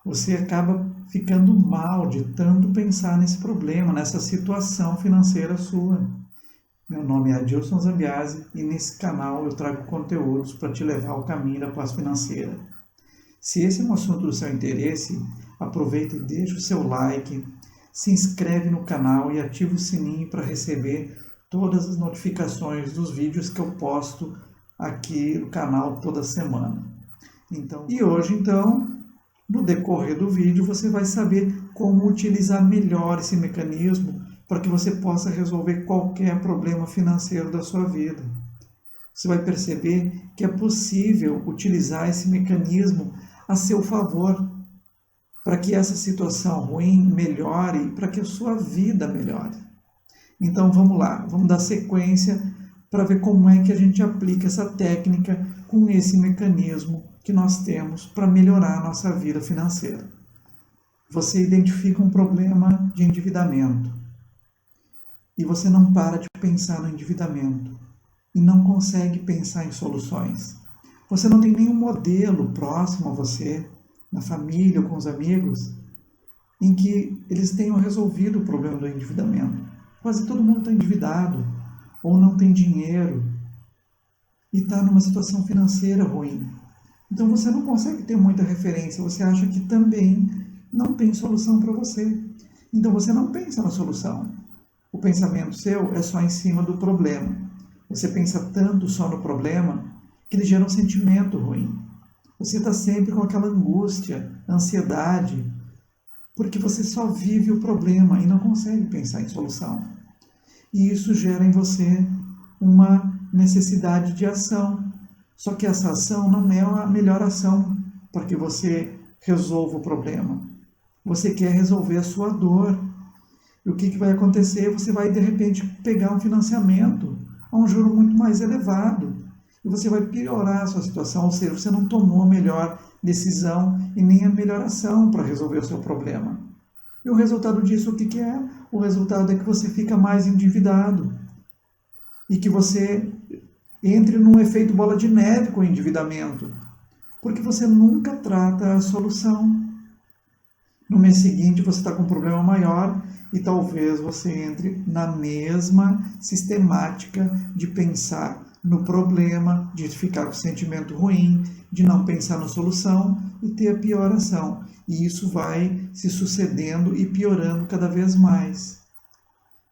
você acaba ficando mal de tanto pensar nesse problema, nessa situação financeira sua. Meu nome é Adilson Zambiasi e nesse canal eu trago conteúdos para te levar ao caminho da paz financeira. Se esse é um assunto do seu interesse, aproveita e deixa o seu like, se inscreve no canal e ativa o sininho para receber todas as notificações dos vídeos que eu posto aqui no canal toda semana. Hoje, no decorrer do vídeo, você vai saber como utilizar melhor esse mecanismo para que você possa resolver qualquer problema financeiro da sua vida. Você vai perceber que é possível utilizar esse mecanismo a seu favor, para que essa situação ruim melhore, para que a sua vida melhore. Então vamos lá, vamos dar sequência para ver como é que a gente aplica essa técnica com esse mecanismo que nós temos para melhorar a nossa vida financeira. Você identifica um problema de endividamento e você não para de pensar no endividamento e não consegue pensar em soluções. Você não tem nenhum modelo próximo a você, na família ou com os amigos, em que eles tenham resolvido o problema do endividamento. Quase todo mundo está endividado ou não tem dinheiro e está numa situação financeira ruim. Então você não consegue ter muita referência, você acha que também não tem solução para você. Então você não pensa na solução. O pensamento seu é só em cima do problema. Você pensa tanto só no problema que ele gera um sentimento ruim. Você está sempre com aquela angústia, ansiedade, porque você só vive o problema e não consegue pensar em solução. E isso gera em você uma necessidade de ação. Só que essa ação não é a melhor ação para que você resolva o problema. Você quer resolver a sua dor. E o que vai acontecer? Você vai, de repente, pegar um financiamento a um juro muito mais elevado. E você vai piorar a sua situação, ou seja, você não tomou a melhor decisão e nem a melhor ação para resolver o seu problema. E o resultado disso, o que é? O resultado é que você fica mais endividado e que você entre num efeito bola de neve com o endividamento, porque você nunca trata a solução. No mês seguinte você está com um problema maior e talvez você entre na mesma sistemática de pensar no problema, de ficar com sentimento ruim, de não pensar na solução e ter a pior ação. E isso vai se sucedendo e piorando cada vez mais.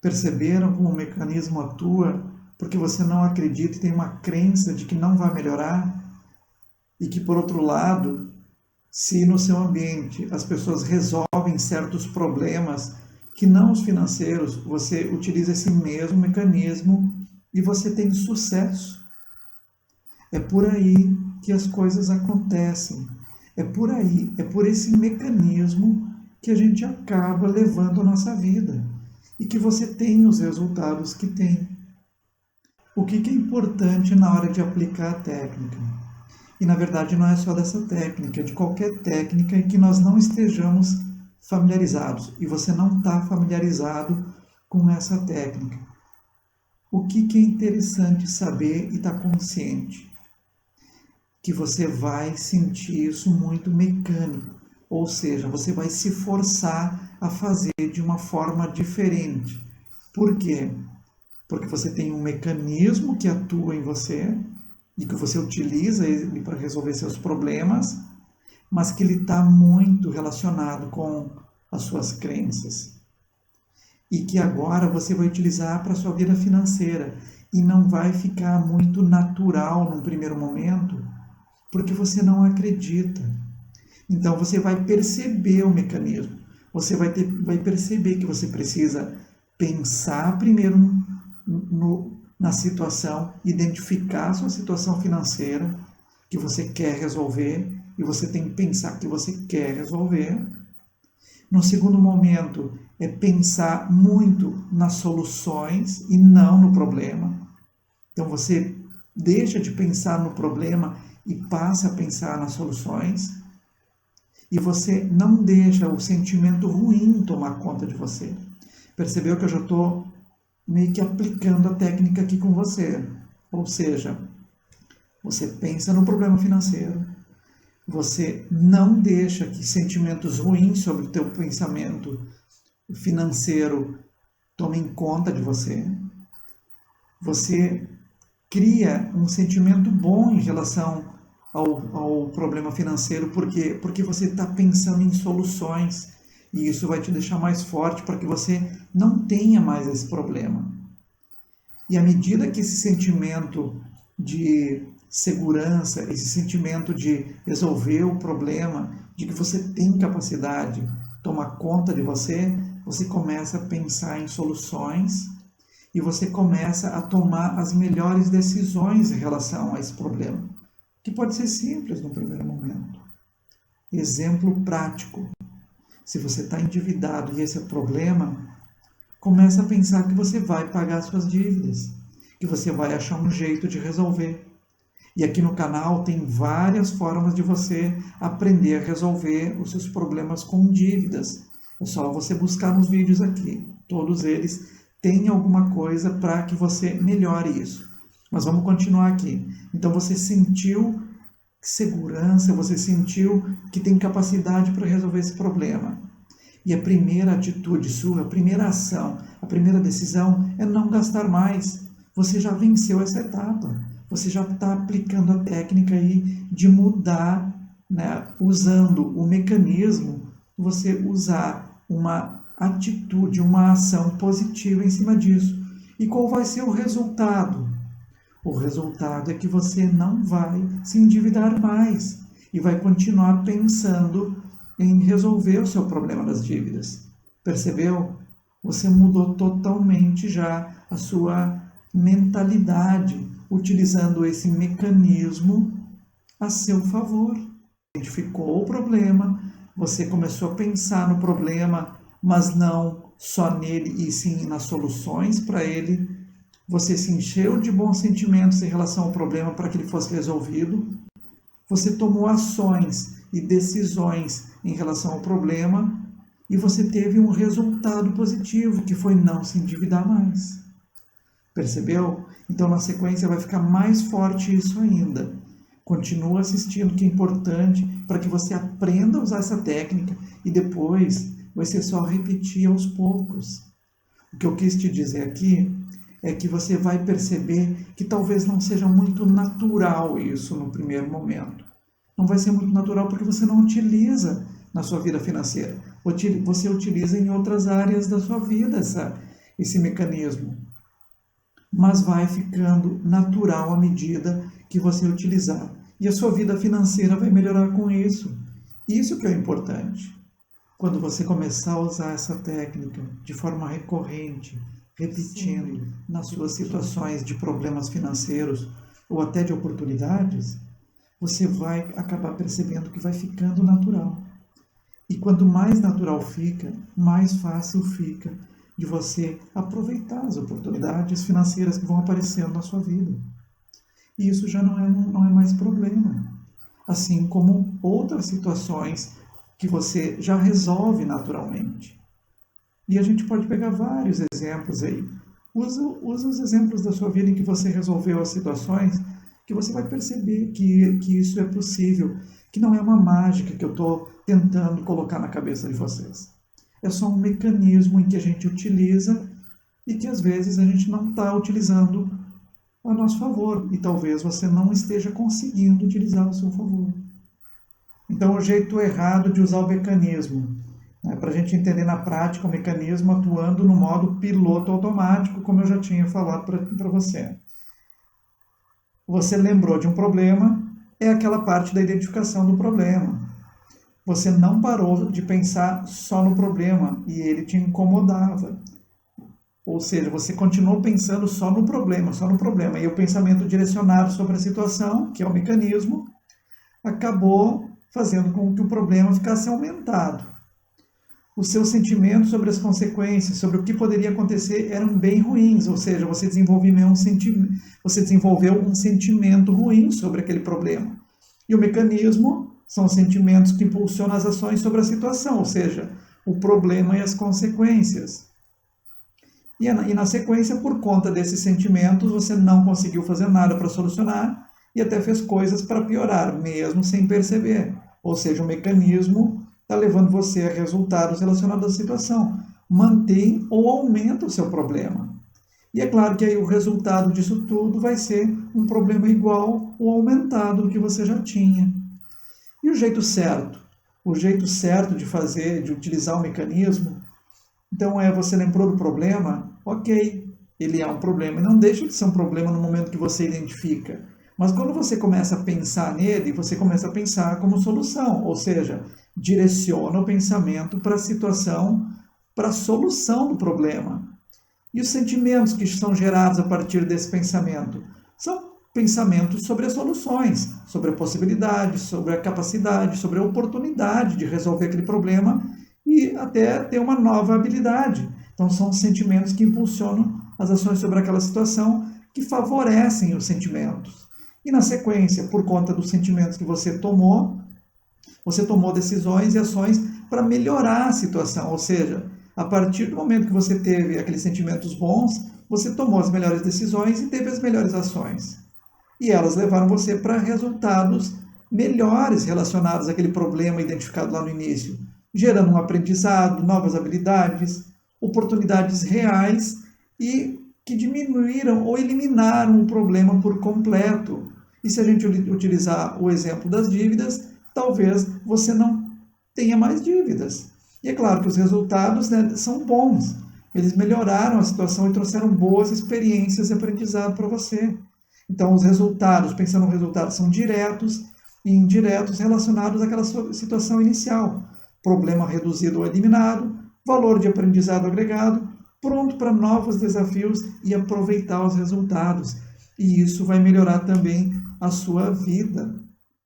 Perceberam como o mecanismo atua? Porque você não acredita e tem uma crença de que não vai melhorar? E que, por outro lado, se no seu ambiente as pessoas resolvem certos problemas que não os financeiros, você utiliza esse mesmo mecanismo e você tem sucesso. É por aí que as coisas acontecem. É por aí, é por esse mecanismo que a gente acaba levando a nossa vida e que você tem os resultados que tem. O que é importante na hora de aplicar a técnica? E na verdade não é só dessa técnica, é de qualquer técnica em que nós não estejamos familiarizados e você não está familiarizado com essa técnica. O que é interessante saber e estar consciente? Que você vai sentir isso muito mecânico, ou seja, você vai se forçar a fazer de uma forma diferente. Por quê? Porque você tem um mecanismo que atua em você e que você utiliza ele para resolver seus problemas, mas que ele está muito relacionado com as suas crenças. E que agora você vai utilizar para a sua vida financeira e não vai ficar muito natural num primeiro momento, porque você não acredita. Então você vai perceber o mecanismo, você vai perceber que você precisa pensar primeiro na situação, identificar a sua situação financeira que você quer resolver, e você tem que pensar que você quer resolver. No segundo momento, é pensar muito nas soluções e não no problema. Então você deixa de pensar no problema e passa a pensar nas soluções. E você não deixa o sentimento ruim tomar conta de você. Percebeu que eu já estou meio que aplicando a técnica aqui com você. Ou seja, você pensa no problema financeiro, Você não deixa que sentimentos ruins sobre o teu pensamento financeiro tomem conta de você. Você cria um sentimento bom em relação ao problema financeiro, porque você está pensando em soluções, e isso vai te deixar mais forte para que você não tenha mais esse problema. E à medida que esse sentimento de segurança, esse sentimento de resolver o problema, de que você tem capacidade, tomar conta de você, você começa a pensar em soluções e você começa a tomar as melhores decisões em relação a esse problema, que pode ser simples no primeiro momento. Exemplo prático. Se você está endividado e esse é o problema, começa a pensar que você vai pagar suas dívidas, que você vai achar um jeito de resolver. E aqui no canal tem várias formas de você aprender a resolver os seus problemas com dívidas. É só você buscar nos vídeos aqui. Todos eles têm alguma coisa para que você melhore isso. Mas vamos continuar aqui. Então você sentiu segurança, você sentiu que tem capacidade para resolver esse problema. E a primeira atitude sua, a primeira ação, a primeira decisão é não gastar mais. Você já venceu essa etapa. Você já está aplicando a técnica aí de mudar, né, usando o mecanismo, você usar uma atitude, uma ação positiva em cima disso. E qual vai ser o resultado? O resultado é que você não vai se endividar mais e vai continuar pensando em resolver o seu problema das dívidas. Percebeu? Você mudou totalmente já a sua mentalidade, utilizando esse mecanismo a seu favor. Identificou o problema, você começou a pensar no problema, mas não só nele, e sim nas soluções para ele. Você se encheu de bons sentimentos em relação ao problema para que ele fosse resolvido. Você tomou ações e decisões em relação ao problema e você teve um resultado positivo, que foi não se endividar mais. Percebeu? Então, na sequência, vai ficar mais forte isso ainda. Continua assistindo, que é importante para que você aprenda a usar essa técnica e depois vai ser só repetir aos poucos. O que eu quis te dizer aqui é que você vai perceber que talvez não seja muito natural isso no primeiro momento. Não vai ser muito natural porque você não utiliza na sua vida financeira. Você utiliza em outras áreas da sua vida esse mecanismo. Mas vai ficando natural à medida que você utilizar. E a sua vida financeira vai melhorar com isso. Isso que é importante. Quando você começar a usar essa técnica de forma recorrente, repetindo nas suas situações de problemas financeiros ou até de oportunidades, você vai acabar percebendo que vai ficando natural. E quanto mais natural fica, mais fácil fica de você aproveitar as oportunidades financeiras que vão aparecendo na sua vida. E isso já não é mais problema. Assim como outras situações que você já resolve naturalmente. E a gente pode pegar vários exemplos aí. Usa os exemplos da sua vida em que você resolveu as situações, que você vai perceber que isso é possível, que não é uma mágica que eu estou tentando colocar na cabeça de vocês. É só um mecanismo em que a gente utiliza e que às vezes a gente não está utilizando a nosso favor. E talvez você não esteja conseguindo utilizar a seu favor. Então, o jeito errado de usar o mecanismo, né, para a gente entender na prática o mecanismo atuando no modo piloto automático, como eu já tinha falado para você. Você lembrou de um problema, é aquela parte da identificação do problema. Você não parou de pensar só no problema e ele te incomodava. Ou seja, você continuou pensando só no problema. E o pensamento direcionado sobre a situação, que é o mecanismo, acabou fazendo com que o problema ficasse aumentado. Os seus sentimentos sobre as consequências, sobre o que poderia acontecer, eram bem ruins. Ou seja, você desenvolveu um sentimento ruim sobre aquele problema. E o mecanismo são os sentimentos que impulsionam as ações sobre a situação, ou seja, o problema e as consequências. E na sequência, por conta desses sentimentos, você não conseguiu fazer nada para solucionar e até fez coisas para piorar, mesmo sem perceber. Ou seja, o mecanismo está levando você a resultados relacionados à situação. Mantém ou aumenta o seu problema. E é claro que aí o resultado disso tudo vai ser um problema igual ou aumentado do que você já tinha. E o jeito certo? O jeito certo de fazer, de utilizar o mecanismo, então você lembrou do problema? Ok, ele é um problema. E não deixa de ser um problema no momento que você identifica. Mas quando você começa a pensar nele, você começa a pensar como solução. Ou seja, direciona o pensamento para a situação, para a solução do problema. E os sentimentos que são gerados a partir desse pensamento? São pensamentos sobre as soluções, sobre a possibilidade, sobre a capacidade, sobre a oportunidade de resolver aquele problema e até ter uma nova habilidade. Então, são sentimentos que impulsionam as ações sobre aquela situação, que favorecem os sentimentos. E, na sequência, por conta dos sentimentos que você tomou decisões e ações para melhorar a situação. Ou seja, a partir do momento que você teve aqueles sentimentos bons, você tomou as melhores decisões e teve as melhores ações. E elas levaram você para resultados melhores relacionados àquele problema identificado lá no início, gerando um aprendizado, novas habilidades, oportunidades reais e que diminuíram ou eliminaram o problema por completo. E se a gente utilizar o exemplo das dívidas, talvez você não tenha mais dívidas. E é claro que os resultados, são bons. Eles melhoraram a situação e trouxeram boas experiências e aprendizado para você. Então, os resultados, pensando no resultado, são diretos e indiretos relacionados àquela situação inicial. Problema reduzido ou eliminado, valor de aprendizado agregado, pronto para novos desafios e aproveitar os resultados. E isso vai melhorar também a sua vida.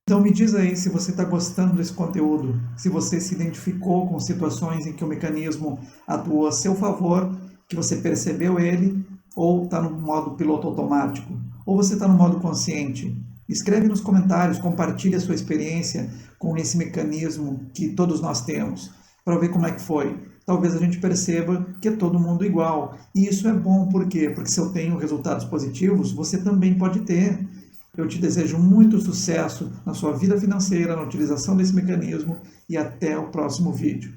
Então me diz aí se você está gostando desse conteúdo, se você se identificou com situações em que o mecanismo atuou a seu favor, que você percebeu ele, ou está no modo piloto automático, ou você está no modo consciente. Escreve nos comentários, compartilhe a sua experiência com esse mecanismo que todos nós temos, para ver como é que foi. Talvez a gente perceba que é todo mundo igual. E isso é bom, por quê? Porque se eu tenho resultados positivos, você também pode ter. Eu te desejo muito sucesso na sua vida financeira, na utilização desse mecanismo e até o próximo vídeo.